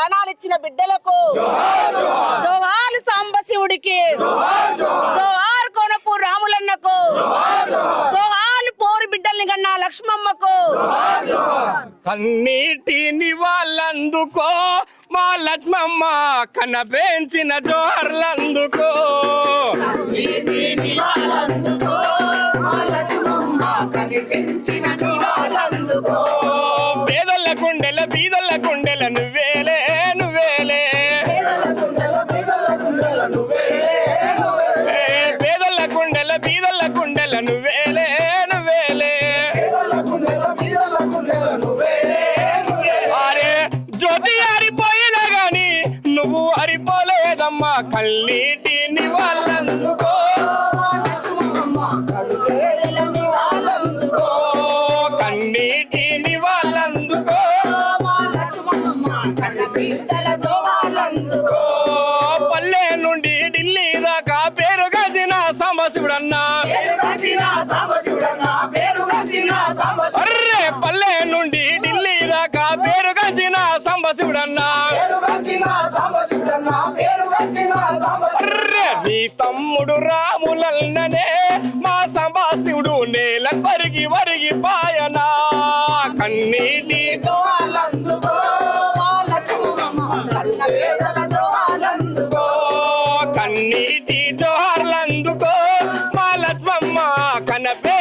ప్రాణాలు ఇచ్చిన బిడ్డలకు జోహార్ సాంబశివుడికి, జోహార్ కోనపూర్ రాములన్నకు, జోహార్ పోరు బిడ్డల్ని కన్నా లక్ష్మమ్మకు. కన్నీటి నివాళందుకో మా లక్ష్మమ్మ కనబెంచిన జోహర్లందుకో. పేదల గుండెల బీదల గుండెల నువ్వేలే నువ్వేలే, పేదల గుండెల బీదల గుండెల నువ్వేలే నువ్వేలే. అరే జ్యోతి ఆరిపోయినా గాని నువ్వు అరిపోలేదమ్మా, కన్నీటి నివాళందుకో, కన్నీటి నివాళందుకో. పల్లె నుండి ఢిల్లీ దాకా పేరు గజిన సాంబశివుడన్నా, అర్రే పల్లె నుండి ఢిల్లీ దాకా పేరు గజిన సాంబశివుడన్నా. అర్రే నీ తమ్ముడు రాములన్ననే మా సాంబశివుడు నేల కొరిగి వరిగి పాయనా, కన్నీటి కన్నీటి జోహార్లందుకో మా లక్ష్మమ్మ కనబే